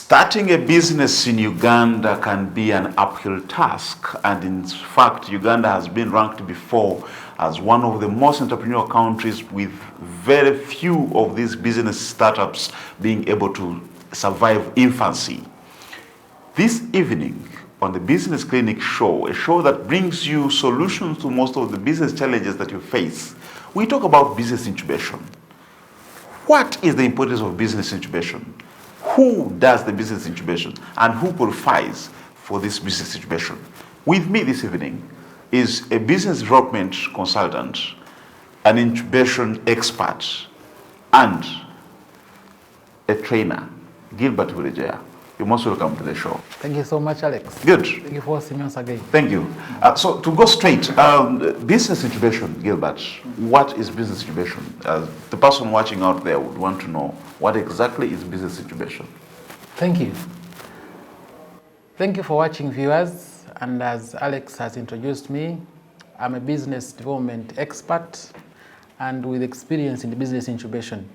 Starting a business in Uganda can be an uphill task, and in fact, Uganda has been ranked before as one of the most entrepreneurial countries, with very few of these business startups being able to survive infancy. This evening on the Business Clinic show, a show that brings you solutions to most of the business challenges that you face, we talk about business incubation. What is the importance of business incubation? Who does the business incubation and who qualifies for this business incubation? With me this evening is a business development consultant, an incubation expert, and a trainer, Gilbert Wilejea. You're most welcome to the show. Thank you so much, Alex. Good. Thank you for hosting us again. Thank you. So to go straight, business incubation, Gilbert, what is business incubation? The person watching out there would want to know, what exactly is business incubation? Thank you. Thank you for watching, viewers. And as Alex has introduced me, I'm a business development expert and with experience in the business incubation.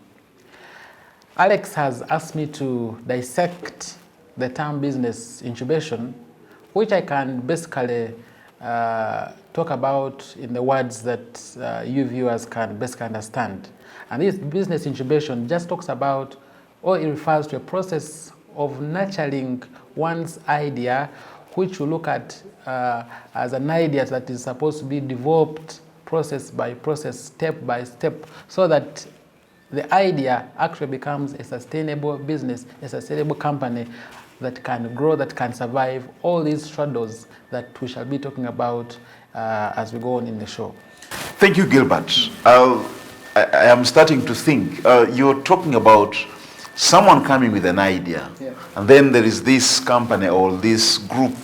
Alex has asked me to dissect the term business incubation, which I can basically talk about in the words that you viewers can basically understand. And this business incubation just talks about, or it refers to a process of nurturing one's idea, which we look at as an idea that is supposed to be developed process by process, step by step, so that the idea actually becomes a sustainable business, a sustainable company that can grow, that can survive all these struggles that we shall be talking about as we go on in the show. Thank you, Gilbert. I am starting to think, you're talking about someone coming with an idea, and then there is this company or this group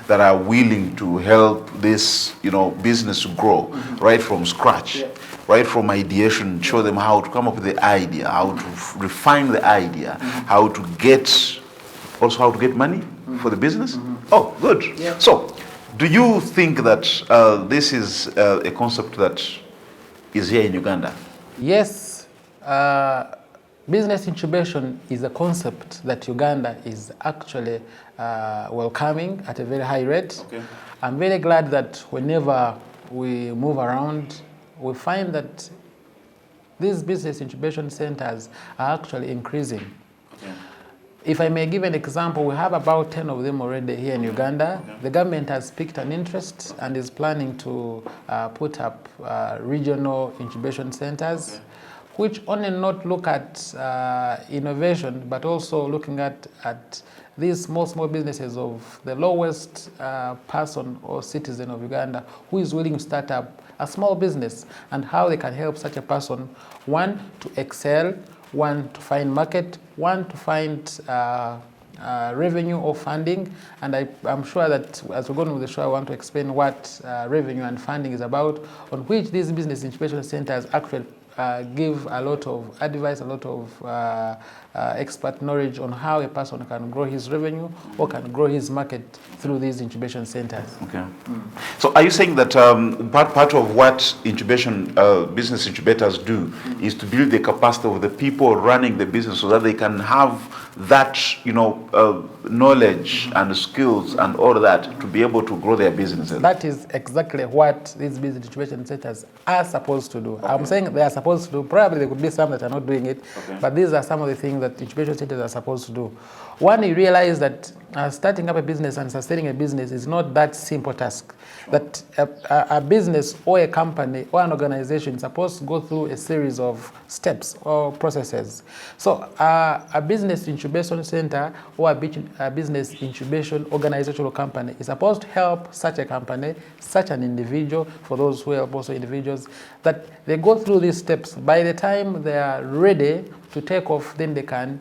that are willing to help this, business to grow right from scratch, right from ideation, show them how to come up with the idea, how to refine the idea, how to get money for the business. Oh, good. So, do you think that this is a concept that is here in Uganda? Yes. Business incubation is a concept that Uganda is actually welcoming at a very high rate. Okay. I'm very glad that whenever we move around, we find that these business incubation centers are actually increasing. Okay. If I may give an example, we have about 10 of them already here in Uganda. Okay. The government has picked an interest and is planning to put up regional incubation centers. Okay. Which only not look at innovation, but also looking at these small businesses of the lowest person or citizen of Uganda who is willing to start up a small business, and how they can help such a person, one, to excel, one, to find market, one, to find revenue or funding. And I'm sure that as we go on with the show, I want to explain what revenue and funding is about, on which these business incubation centers actually give a lot of advice, a lot of expert knowledge on how a person can grow his revenue or can grow his market through these incubation centers. Okay. So are you saying that part of what incubation business incubators do is to build the capacity of the people running the business so that they can have that, knowledge and skills and all of that to be able to grow their businesses? That is exactly what these business incubation centers are supposed to do. Okay. I'm saying they are supposed to do. Probably there could be some that are not doing it, but these are some of the things that incubation centers are supposed to do. One, you realize that starting up a business and sustaining a business is not that simple task. That a business or a company or an organization is supposed to go through a series of steps or processes. So a business incubation center or a business incubation organizational company is supposed to help such a company, such an individual, for those who help also individuals, that they go through these steps. By the time they are ready to take off, then they can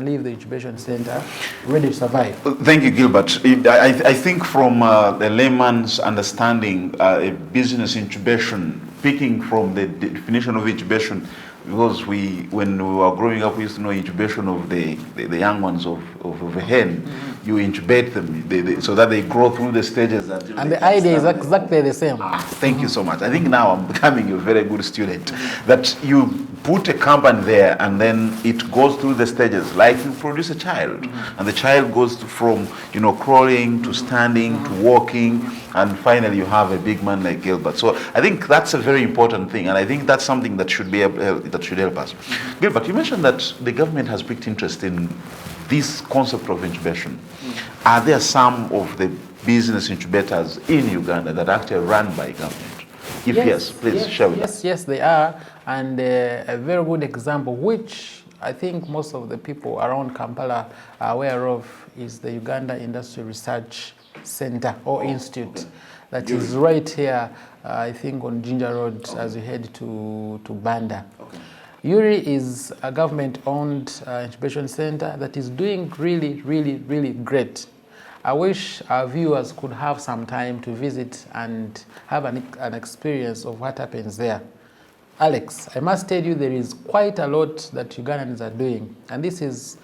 leave the incubation center ready to survive. Thank you, Gilbert. I think from the layman's understanding, a business incubation, picking from the definition of incubation, because when we were growing up, we used to know incubation of the young ones of a hen. You incubate them so that they grow through the stages. And the idea is exactly the same. Thank you so much. I think now I'm becoming a very good student. That you put a company there, and then it goes through the stages, like you produce a child, and the child goes from crawling to standing to walking, and finally you have a big man like Gilbert. So I think that's a very important thing, and I think that's something that should help us. Gilbert, you mentioned that the government has picked interest in this concept of incubation. Are there some of the business incubators in Uganda that are actually run by government? If yes, please share with us. Yes, they are. And a very good example, which I think most of the people around Kampala are aware of, is the Uganda Industry Research Center or Institute that is right here, I think on Ginger Road as you head to Banda. URI is a government-owned incubation center that is doing really, really, really great. I wish our viewers could have some time to visit and have an experience of what happens there. Alex, I must tell you there is quite a lot that Ugandans are doing, and this is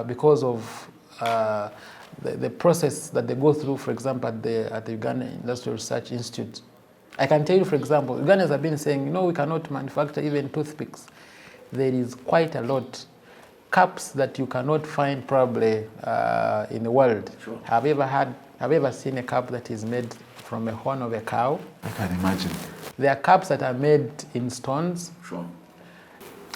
because of the process that they go through, for example, at the Uganda Industrial Research Institute. I can tell you, for example, Ugandans have been saying, we cannot manufacture even toothpicks. There is quite a lot. Cups that you cannot find probably in the world. Sure. Have you ever seen a cup that is made from a horn of a cow? I can imagine. There are cups that are made in stones. Sure.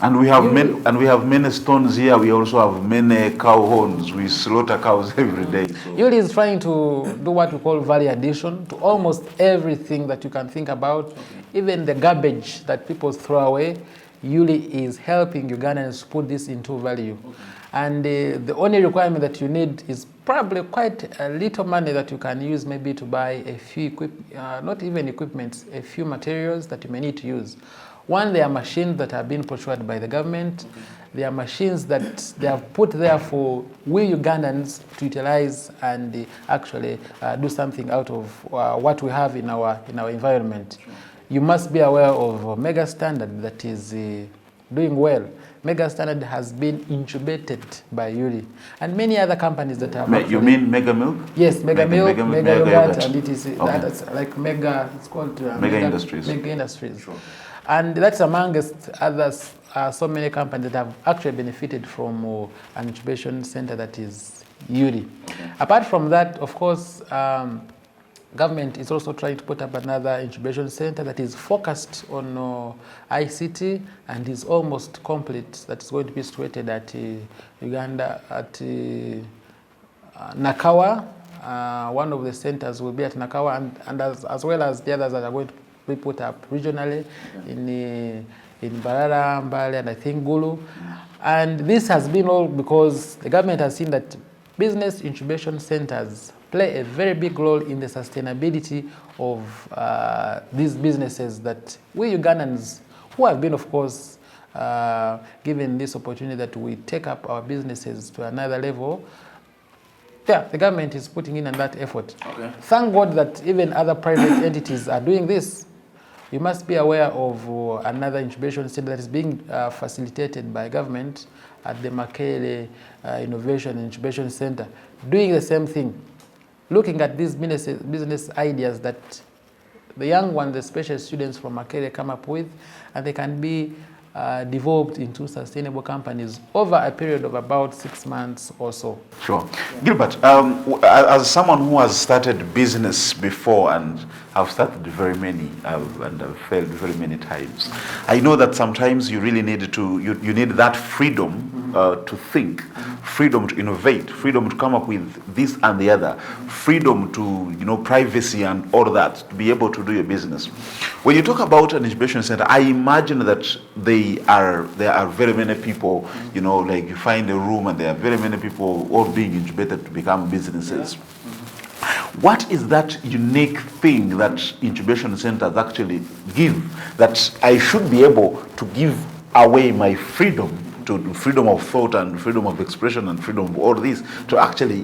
And we have many stones here. We also have many cow horns. We slaughter cows every day. So. Yuli is trying to do what we call value addition to almost everything that you can think about, even the garbage that people throw away. Yuli is helping Ugandans put this into value. And the only requirement that you need is probably quite a little money that you can use maybe to buy a few not even equipment, a few materials that you may need to use. One, there are machines that have been procured by the government. There are machines that they have put there for we Ugandans to utilize and actually do something out of what we have in our environment. Sure. You must be aware of Mega Standard that is doing well. Mega Standard has been incubated by Yuri and many other companies that have. You mean Mega Milk? Yes, Mega Milk, Mega Yogurt, and it is that's like Mega. It's called Mega Industries. Mega Industries. Sure. And that's amongst others. So many companies that have actually benefited from an incubation center that is Yuri. Okay. Apart from that, of course. Government is also trying to put up another incubation center that is focused on ICT and is almost complete. That is going to be situated at Uganda, at Nakawa. One of the centers will be at Nakawa, and as well as the others that are going to be put up regionally in Barara, Mbale, and I think Gulu. And this has been all because the government has seen that business incubation centers play a very big role in the sustainability of these businesses that we Ugandans, who have been, of course, given this opportunity that we take up our businesses to another level. Yeah, the government is putting in on that effort. Okay. Thank God that even other private entities are doing this. You must be aware of another incubation center that is being facilitated by government at the Makele Innovation and Incubation Center, doing the same thing. Looking at these business ideas that the young ones, the special students from Makere come up with, and they can be developed into sustainable companies over a period of about 6 months or so. Sure. Gilbert, as someone who has started business before and I've started very many and I've failed very many times, I know that sometimes you really need you need that freedom to think, freedom to innovate, freedom to come up with this and the other, freedom to, privacy and all that, to be able to do your business. When you talk about an incubation center, I imagine that there are very many people, like you find a room and there are very many people all being incubated to become businesses. Yeah. What is that unique thing that incubation centers actually give that I should be able to give away my freedom, to freedom of thought and freedom of expression and freedom of all this, to actually,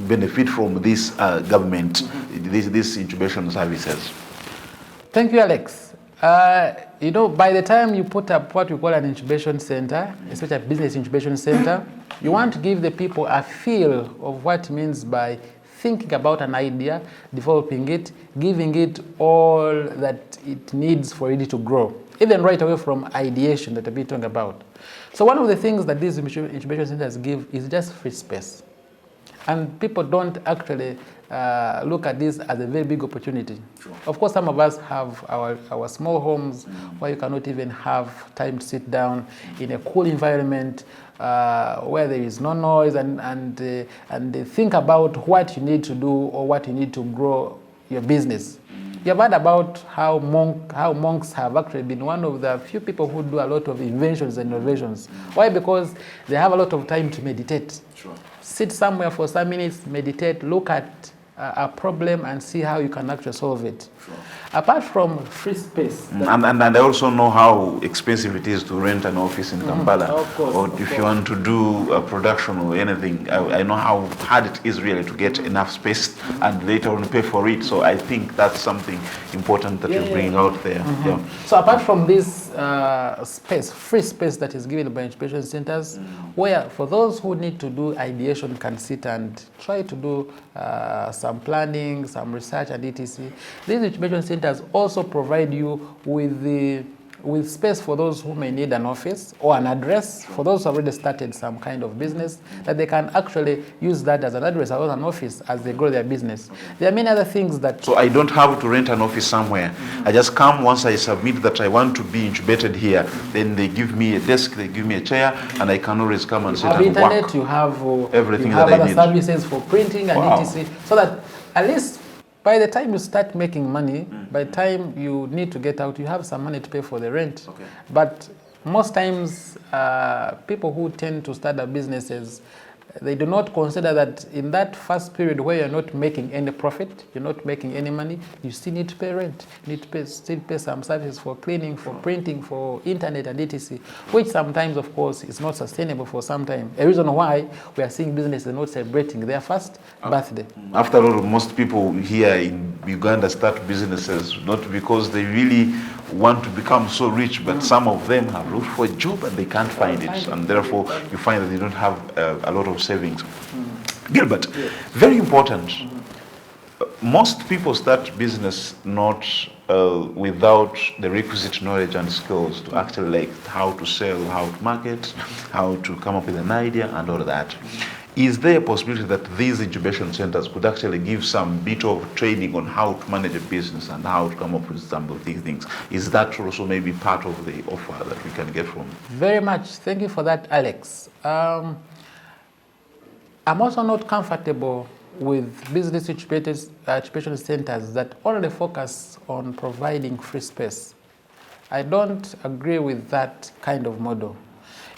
benefit from this government, these incubation services? Thank you, Alex. By the time you put up what we call an incubation center, especially a business incubation center, you want to give the people a feel of what it means by thinking about an idea, developing it, giving it all that it needs for it to grow. even right away from ideation that I've been talking about. So one of the things that these incubation centers give is just free space. And people don't actually look at this as a very big opportunity. Sure. Of course, some of us have our small homes where you cannot even have time to sit down in a cool environment where there is no noise and think about what you need to do or what you need to grow your business. You have heard about how monks have actually been one of the few people who do a lot of inventions and innovations. Why? Because they have a lot of time to meditate. Sure. Sit somewhere for some minutes, meditate, look at a problem and see how you can actually solve it. Sure. Apart from free space. And I also know how expensive it is to rent an office in Kampala. Of course, or if you want to do a production or anything, I know how hard it is really to get enough space and later on pay for it. So I think that's something important that you bring out there. Yeah. So apart from this free space that is given by incubation centers, where for those who need to do ideation can sit and try to do some planning, some research and etc. These incubation centers also provide you with space for those who may need an office or an address, for those who have already started some kind of business, that they can actually use that as an address or an office as they grow their business. There are many other things that... So I don't have to rent an office somewhere. I just come once I submit that I want to be incubated here, then they give me a desk, they give me a chair, and I can always come and sit and work. You have internet, you have everything you have that I other need. services for printing and etc. So that at least by the time you start making money, by the time you need to get out, you have some money to pay for the rent. Okay. But most times, people who tend to start up businesses, they do not consider that in that first period where you're not making any profit, you're not making any money, you still need to pay rent. You need to still pay some services for cleaning, for printing, for internet and etc., which sometimes, of course, is not sustainable for some time. A reason why we are seeing businesses not celebrating their first birthday. After all, most people here in Uganda start businesses not because they really want to become so rich, but some of them have looked for a job and they can't find it, and therefore you find that they don't have a lot of savings. Gilbert, very important. Most people start business not without the requisite knowledge and skills to actually like how to sell, how to market, how to come up with an idea and all that. Is there a possibility that these incubation centers could actually give some bit of training on how to manage a business and how to come up with some of these things? Is that also maybe part of the offer that we can get from? Very much. Thank you for that, Alex. I'm also not comfortable with business incubation centers that only focus on providing free space. I don't agree with that kind of model.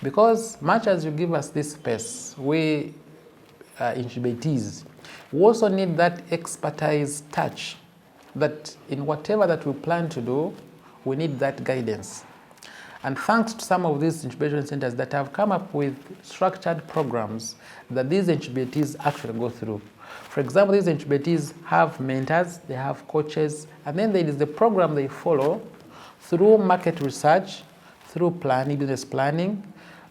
Because much as you give us this space, we incubatees, we also need that expertise touch that in whatever that we plan to do, we need that guidance. And thanks to some of these incubation centers that have come up with structured programs that these incubatees actually go through. For example, these incubatees have mentors, they have coaches, and then there is the program they follow through market research, through planning, business planning,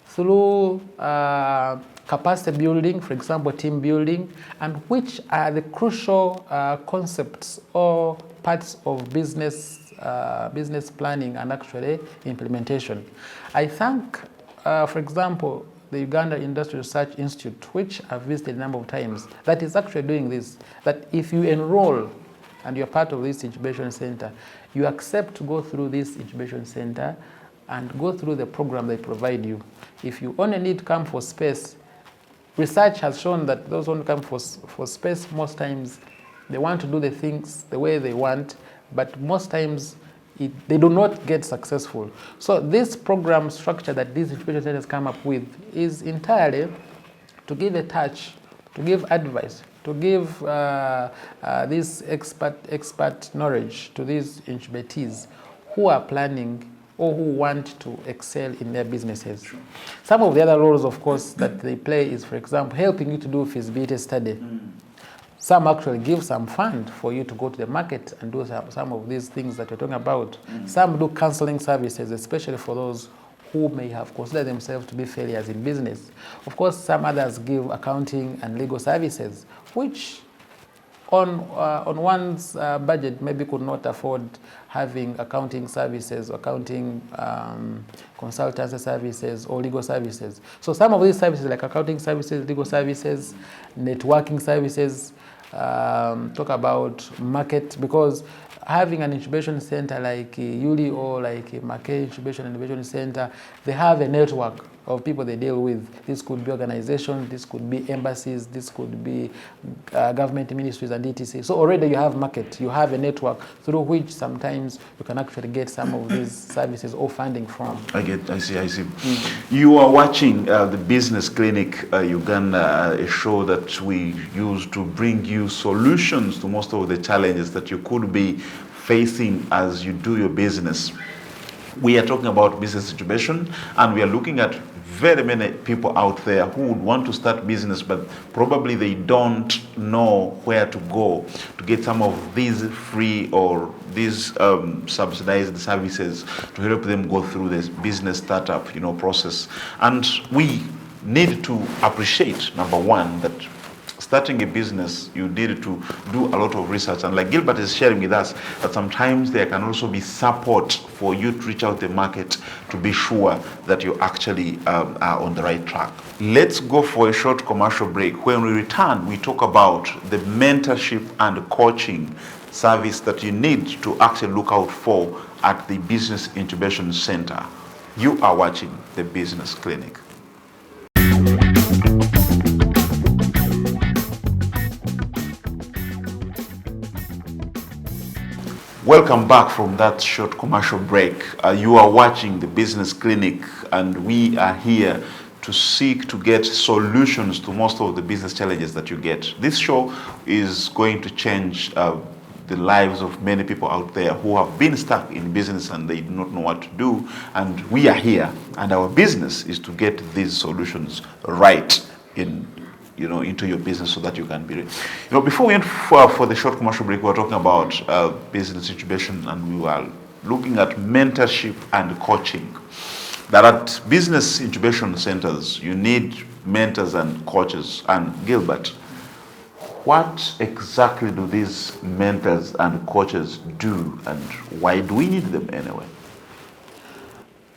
through capacity building, for example, team building, and which are the crucial concepts or parts of business planning and actually implementation. I thank, for example, the Uganda Industry Research Institute, which I've visited a number of times, that is actually doing this, that if you enroll and you're part of this incubation center, you accept to go through this incubation center and go through the program they provide you. If you only need to come for space, research has shown that those who come for space, most times they want to do the things the way they want, but most times they do not get successful. So this program structure that these incubation centers come up with is entirely to give a touch, to give advice, to give this expert knowledge to these incubatees who are planning or who want to excel in their businesses. Sure. Some of the other roles, of course, that they play is, for example, helping you to do a feasibility study. Some actually give some fund for you to go to the market and do some of these things that you're talking about. Some do counseling services, especially for those who may have considered themselves to be failures in business. Of course, some others give accounting and legal services, which on one's budget maybe could not afford having accounting services, accounting consultancy services, or legal services. So some of these services like accounting services, legal services, networking services, talk about market, because having an incubation center like Yuli or like Mackay Incubation and Innovation Center, they have a network of people they deal with. This could be organizations, this could be embassies, this could be government ministries and etc. So already you have market, you have a network through which sometimes you can actually get some of these services or funding from. I see. You are watching the Business Clinic Uganda, a show that we use to bring you solutions to most of the challenges that you could be facing as you do your business. We are talking about business incubation, and we are looking at very many people out there who would want to start business, but probably they don't know where to go to get some of these free or these subsidized services to help them go through this business startup, process. And we need to appreciate, number one, that starting a business, you need to do a lot of research. And like Gilbert is sharing with us, that sometimes there can also be support for you to reach out the market to be sure that you actually are on the right track. Let's go for a short commercial break. When we return, we talk about the mentorship and coaching service that you need to actually look out for at the Business Incubation Center. You are watching the Business Clinic. Welcome back from that short commercial break. You are watching the Business Clinic, and we are here to seek to get solutions to most of the business challenges that you get. This show is going to change the lives of many people out there who have been stuck in business and they do not know what to do. And we are here, and our business is to get these solutions right into your business so that you can be ready. Before we went for the short commercial break, we were talking about business incubation, and we were looking at mentorship and coaching. That at business incubation centers, you need mentors and coaches. And Gilbert, what exactly do these mentors and coaches do, and why do we need them anyway?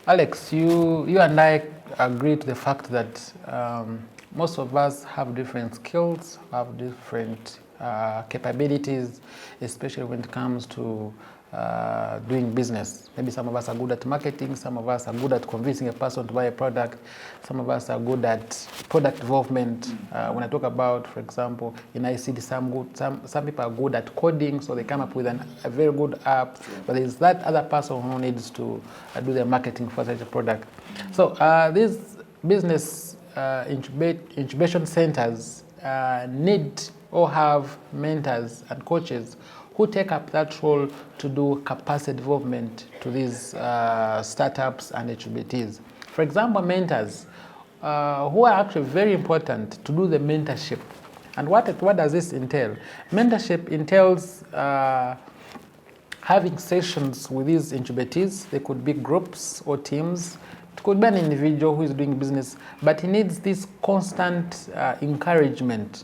Alex, you and I agree to the fact that most of us have different skills, have different capabilities, especially when it comes to doing business. Maybe some of us are good at marketing, some of us are good at convincing a person to buy a product, some of us are good at product development. When I talk about, for example, in ICT, some people are good at coding, so they come up with a very good app, but there's that other person who needs to do their marketing for such a product. So these business incubation centers need or have mentors and coaches who take up that role to do capacity development to these startups and incubators. For example, mentors who are actually very important to do the mentorship. And what does this entail? Mentorship entails having sessions with these incubators. They could be groups or teams. It could be an individual who is doing business, but he needs this constant encouragement,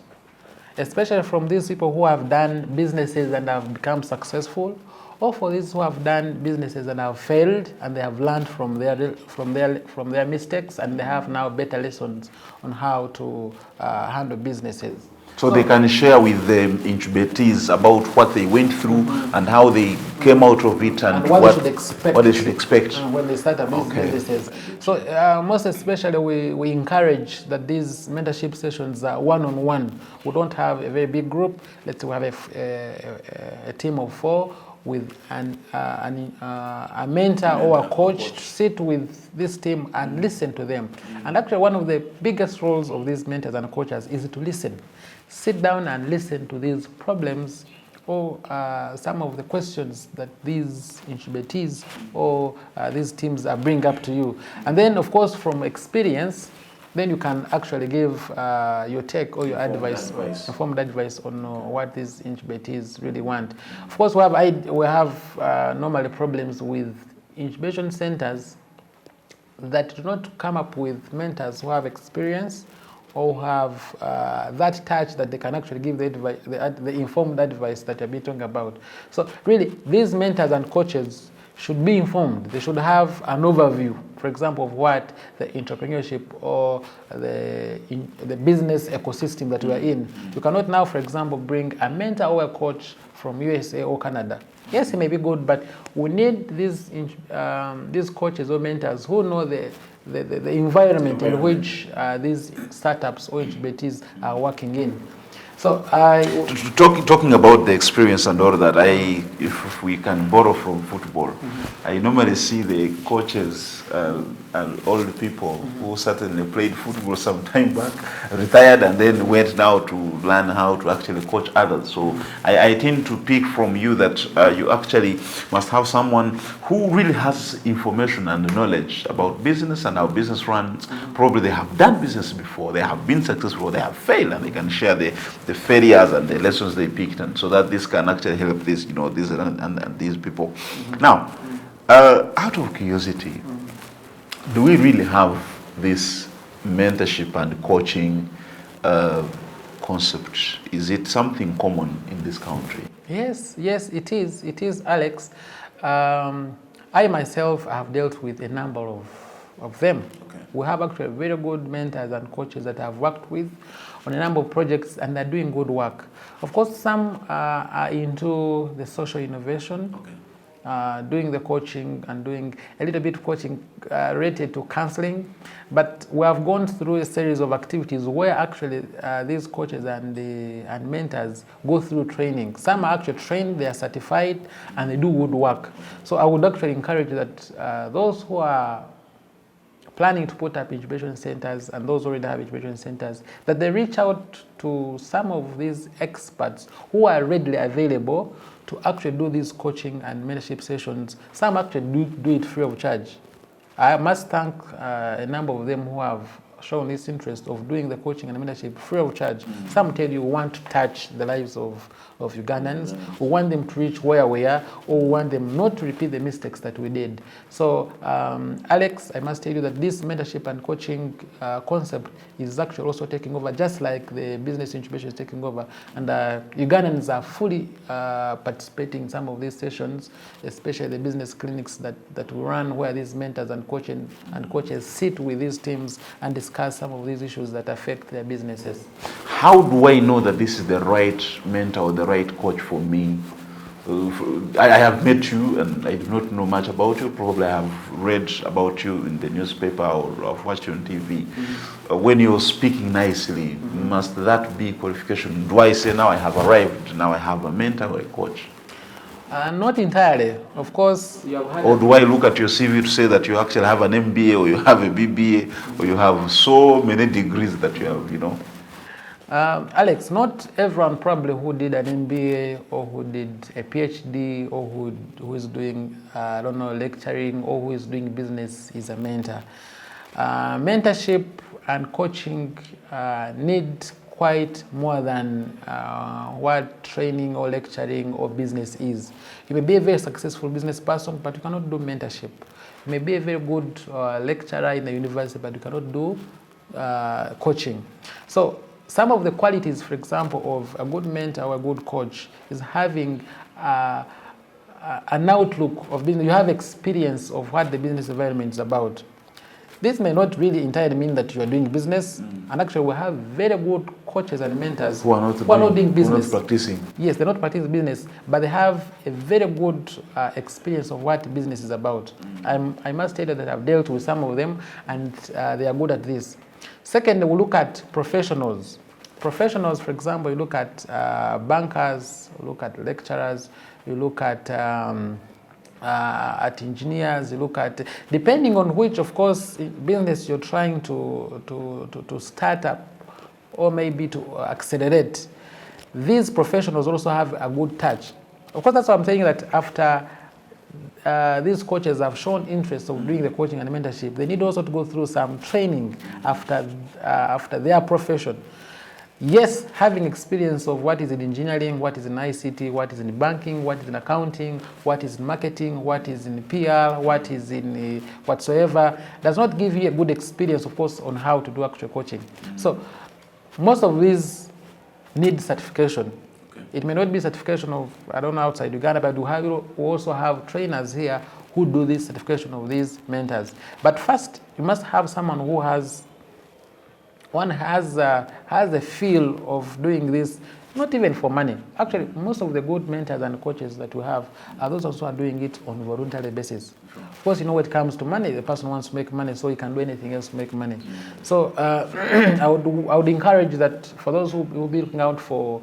especially from these people who have done businesses and have become successful, or for these who have done businesses and have failed and they have learned from their mistakes, and they have now better lessons on how to handle businesses. So they can share with the incubators about what they went through and how they came out of it, and what they should expect when they start a business. So most especially we encourage that these mentorship sessions are one-on-one. We don't have a very big group. Let's say we have a team of 4 with a mentor or a coach to sit with this team and listen to them. And actually one of the biggest roles of these mentors and coaches is to listen. Sit down and listen to these problems or some of the questions that these incubators or these teams bring up to you. And then, of course, from experience, then you can actually give your take or your informed advice on what these incubators really want. Of course, we have normally problems with incubation centers that do not come up with mentors who have experience, or who have that touch that they can actually give the advice, the informed advice that you've been talking about. So really, these mentors and coaches should be informed. They should have an overview, for example, of what the entrepreneurship or the business ecosystem that we are in. You cannot now, for example, bring a mentor or a coach from USA or Canada. Yes, it may be good, but we need these coaches or mentors who know the environment in which these startups or incubators are working in. So talking about the experience and all that, if we can borrow from football, I normally see the coaches and all the people who certainly played football some time back, retired, and then went now to learn how to actually coach others. So I tend to pick from you that you actually must have someone who really has information and knowledge about business and how business runs. Probably they have done business before, they have been successful, they have failed, and they can share the failures and the lessons they picked, and so that this can actually help these, these and these people. Now, out of curiosity, do we really have this mentorship and coaching concept? Is it something common in this country? Yes, it is. It is, Alex. I myself have dealt with a number of them. Okay. We have actually very good mentors and coaches that I've worked with on a number of projects, and they're doing good work. Of course, some are into the social innovation, doing the coaching and doing a little bit of coaching related to counseling. But we have gone through a series of activities where actually these coaches and mentors go through training. Some are actually trained, they are certified, and they do good work. So I would actually encourage that those who are planning to put up incubation centers and those who already have incubation centers, that they reach out to some of these experts who are readily available to actually do these coaching and mentorship sessions. Some actually do it free of charge. I must thank a number of them who have shown this interest of doing the coaching and mentorship free of charge. Some tell you we want to touch the lives of Ugandans, we want them to reach where we are, or we want them not to repeat the mistakes that we did. So, Alex, I must tell you that this mentorship and coaching concept is actually also taking over, just like the business incubation is taking over. And Ugandans are fully participating in some of these sessions, especially the business clinics that we run, where these mentors and coaches sit with these teams and discuss some of these issues that affect their businesses. How do I know that this is the right mentor or the right coach for me? I have met you and I do not know much about you. Probably I have read about you in the newspaper or I've watched you on TV. When you're speaking nicely, must that be qualification? Do I say now I have arrived, now I have a mentor or a coach? Not entirely. Of course, you have had. Or do I look at your CV to say that you actually have an MBA or you have a BBA or you have so many degrees that you have, Alex, not everyone probably who did an MBA or who did a PhD or who is doing, lecturing or who is doing business is a mentor. Mentorship and coaching need quite more than what training or lecturing or business is. You may be a very successful business person, but you cannot do mentorship. You may be a very good lecturer in the university, but you cannot do coaching. So some of the qualities, for example, of a good mentor or a good coach is having an outlook of business. You have experience of what the business environment is about. This may not really entirely mean that you are doing business, and actually we have very good coaches and mentors who are not doing business. Who are not practicing. Yes, they're not practicing business, but they have a very good experience of what business is about. I must tell you that I've dealt with some of them, and they are good at this. Second, we look at professionals. Professionals, for example, you look at bankers, you look at lecturers, you look at engineers, you look at, depending on which, of course, business you're trying to start up or maybe to accelerate, these professionals also have a good touch. Of course, that's why I'm saying that after these coaches have shown interest of doing the coaching and mentorship, they need also to go through some training after their profession. yes, having experience of what is in engineering, what is in ICT, what is in banking, what is in accounting, what is in marketing, what is in PR, what is in whatsoever, does not give you a good experience, of course, on how to do actual coaching. So most of these need certification. It may not be certification of, I don't know, outside Uganda, but we also have trainers here who do this certification of these mentors. But first, you must have someone who has a feel of doing this, not even for money. Actually, most of the good mentors and coaches that we have are those also are doing it on a voluntary basis. Of course, when it comes to money, the person wants to make money, so he can do anything else to make money. So I would encourage that for those who will be looking out for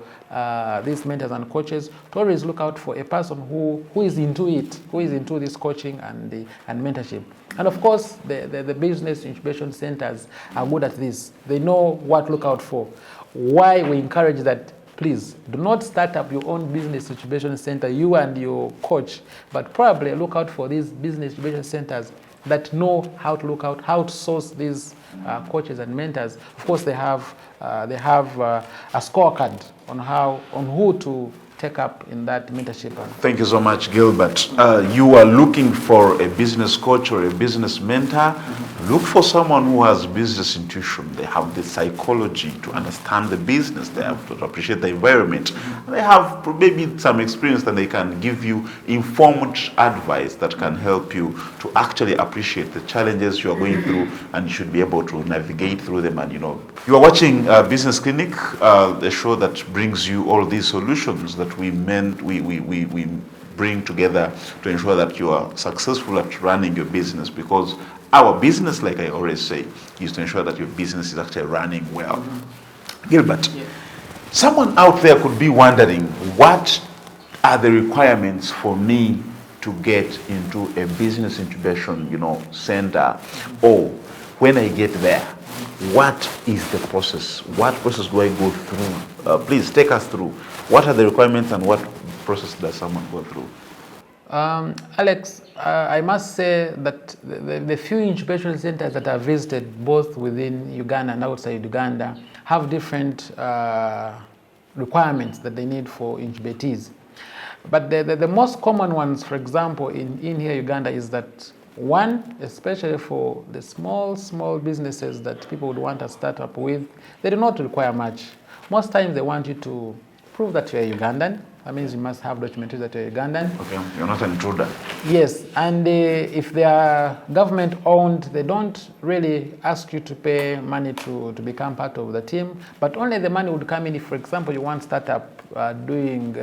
these mentors and coaches, to always look out for a person who is into it, who is into this coaching and mentorship. And of course, the business incubation centers are good at this. They know what to look out for. Why we encourage that, please, do not start up your own business incubation center, you and your coach, but probably look out for these business incubation centers that know how to look out, how to source these coaches and mentors. Of course, they have a scorecard on who to take up in that mentorship. Thank you so much, Gilbert. You are looking for a business coach or a business mentor. Look for someone who has business intuition. They have the psychology to understand the business. They have to appreciate the environment. They have maybe some experience that they can give you informed advice that can help you to actually appreciate the challenges you are going through, and you should be able to navigate through them. And you are watching Business Clinic, the show that brings you all these solutions that we bring together to ensure that you are successful at running your business, because our business, like I always say, is to ensure that your business is actually running well. Gilbert, someone out there could be wondering, what are the requirements for me to get into a business incubation center? Or when I get there, what is the process? What process do I go through? Please take us through. What are the requirements and what process does someone go through? Alex, I must say that the few incubation centers that I've visited, both within Uganda and outside Uganda, have different requirements that they need for incubatees. But the most common ones, for example, in here Uganda, is that one, especially for the small businesses that people would want to start up with, they do not require much. Most times they want you to prove that you're Ugandan. That means you must have documentation that you're Ugandan. Okay, you're not an intruder. Yes, and if they are government owned, they don't really ask you to pay money to become part of the team, but only the money would come in if, for example, you want to start up doing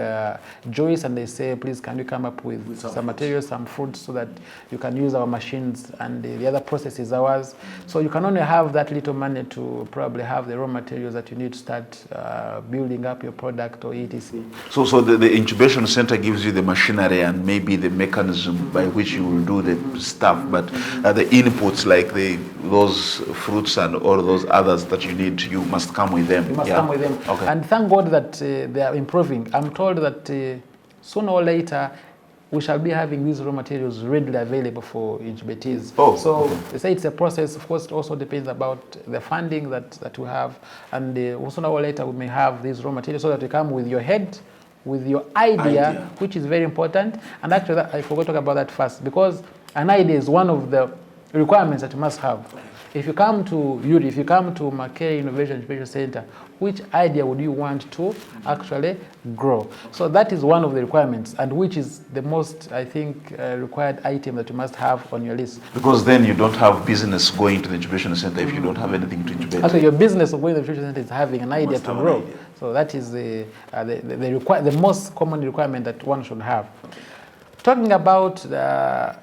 juice, and they say, please, can you come up with some materials, some fruits, so that you can use our machines, and the other process is ours. So you can only have that little money to probably have the raw materials that you need to start building up your product or etc. So the incubation center gives you the machinery and maybe the mechanism by which you will do the stuff, but the inputs like those fruits and all those others that you need, you must come with them. You must come with them. Okay. And thank God that they are improving. I'm told that sooner or later we shall be having these raw materials readily available for incubatees. They say it's a process. Of course, it also depends about the funding that we have, and sooner or later we may have these raw materials so that you come with your head, with your idea, which is very important. And actually, I forgot to talk about that first, because an idea is one of the requirements that you must have. If you come to URI, if you come to Mackay Innovation Incubation Center, which idea would you want to actually grow? So that is one of the requirements, and which is the most, I think, required item that you must have on your list. Because then you don't have business going to the incubation center if you don't have anything to incubate. Actually, your business of going to the incubation center is having an idea to grow. So that is the most common requirement that one should have. Talking about the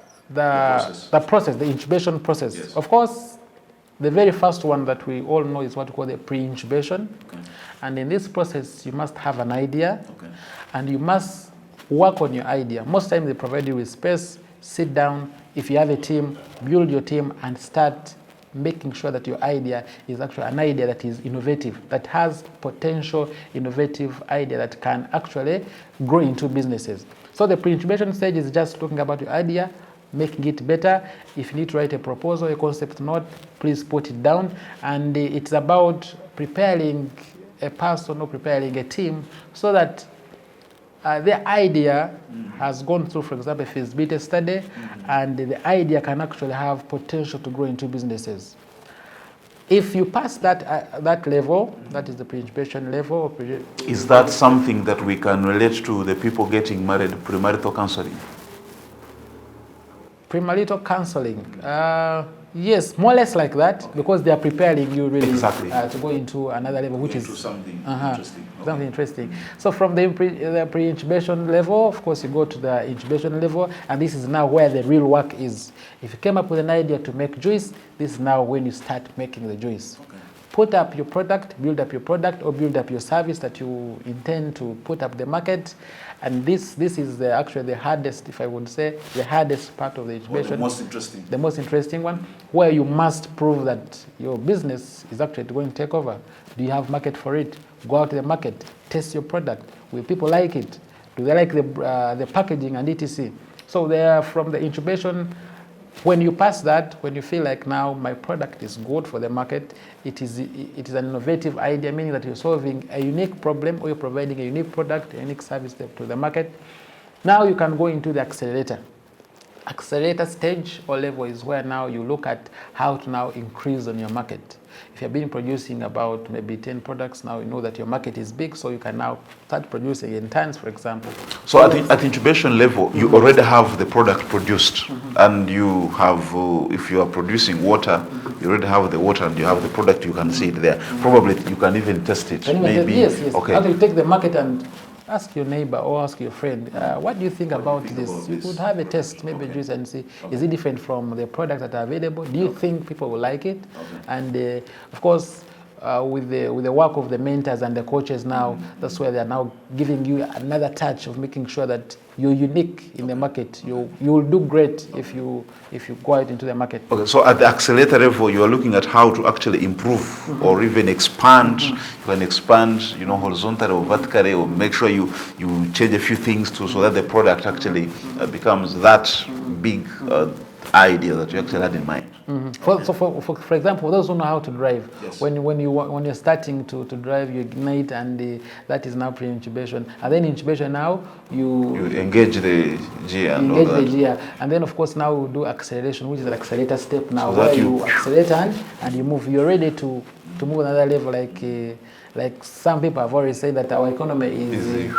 process, the incubation process. Yes. Of course, the very first one that we all know is what we call the pre-incubation. Okay. And in this process, you must have an idea, and you must work on your idea. Most times they provide you with space, sit down. If you have a team, build your team and start making sure that your idea is actually an idea that is innovative, that has potential innovative idea that can actually grow into businesses. So the pre-incubation stage is just looking about your idea, making it better. If you need to write a proposal, a concept note, please put it down. And it's about preparing a person or preparing a team so that the idea has gone through, for example, a feasibility study, and the idea can actually have potential to grow into businesses. If you pass that level, that is the pre-incubation level. Is that something that we can relate to the people getting married, premarital counseling? Premarital counseling, yes, more or less like that, because they are preparing you really to go into another level, which is something interesting. Something interesting. So from the pre-incubation level, of course, you go to the incubation level, and this is now where the real work is. If you came up with an idea to make juice, this is now when you start making the juice. Okay. Put up your product, build up your product, or build up your service that you intend to put up the market. And this is actually the hardest, if I would say, the hardest part of the incubation. The most interesting. The most interesting one, where you must prove that your business is actually going to take over. Do you have market for it? Go out to the market, test your product. Will people like it? Do they like the packaging and etc.? So there, from the incubation, when you pass that, when you feel like now my product is good for the market, it is an innovative idea, meaning that you're solving a unique problem or you're providing a unique product, a unique service to the market. Now you can go into the accelerator. Accelerator stage or level is where now you look at how to now increase on your market. If you've been producing about maybe 10 products, now you know that your market is big, so you can now start producing in tons, for example. So at the incubation level, you already have the product produced, and you have, if you are producing water, you already have the water and you have the product, you can see it there. Probably you can even test it. Maybe. Yes. Okay. How do you take the market and ask your neighbor or ask your friend, what do you think about this? You could have a test, maybe juice, and see, is it different from the products that are available? Do you think people will like it? And of course, with the work of the mentors and the coaches now, that's where they're now giving you another touch of making sure that you're unique in the market. You will do great if you go out into the market. Okay, so at the accelerator level, you are looking at how to actually improve or even expand. You can expand, horizontally or vertically, or make sure you change a few things so that the product actually becomes that big idea that you actually had in mind. For example, those who know how to drive, yes. when you're starting to drive, you ignite, and that is now pre-incubation. And then incubation now, you engage the gear and engage all that. the gear. And then of course now we do acceleration, which is an accelerator step now, so where you accelerate and you move. You're ready to move another level, like some people have already said that our economy is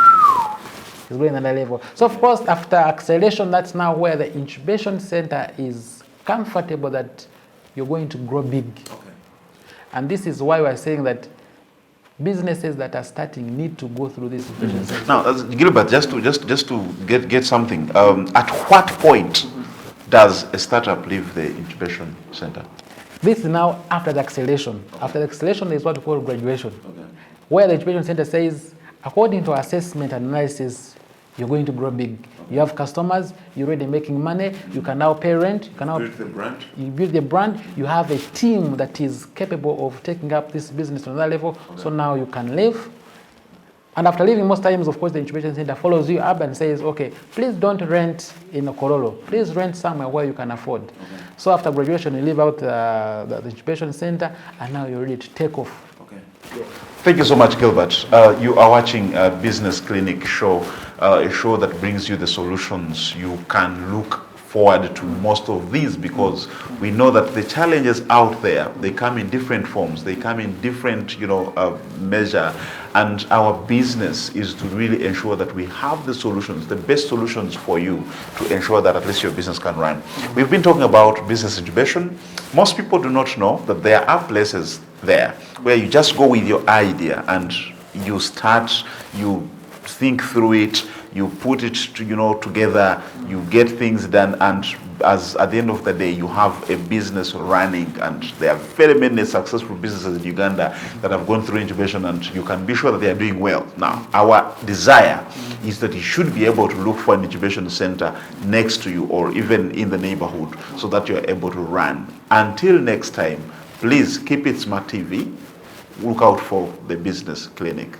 going another level. So of course, after acceleration, that's now where the incubation center is comfortable that you're going to grow big. Okay. And this is why we're saying that businesses that are starting need to go through this incubation center. Now, Gilbert, just to get something, at what point does a startup leave the incubation center? This is now after the acceleration. Okay. After the acceleration is what we call graduation, where the incubation center says, according to assessment and analysis, you're going to grow big. You have customers, you're already making money, you can now pay rent, you can now build the brand. You build the brand, you have a team that is capable of taking up this business to another level, so now you can live. And after leaving, most times, of course, the incubation center follows you up and says, okay, please don't rent in a Korolo, please rent somewhere where you can afford. Okay. So after graduation, you leave out the incubation center, and now you're ready to take off. Okay. Yeah. Thank you so much, Gilbert. You are watching a Business Clinic show, a show that brings you the solutions. You can look forward to most of these because we know that the challenges out there, they come in different forms, they come in different measure, and our business is to really ensure that we have the solutions, the best solutions for you to ensure that at least your business can run. We've been talking about business incubation. Most people do not know that there are places there where you just go with your idea and you start, you think through it, you put it together, you get things done, and as at the end of the day you have a business running. And there are very many successful businesses in Uganda that have gone through incubation, and you can be sure that they are doing well. Now, our desire is that you should be able to look for an incubation center next to you or even in the neighborhood so that you are able to run. Until next time, please keep it Smart TV. Look out for the Business Clinic.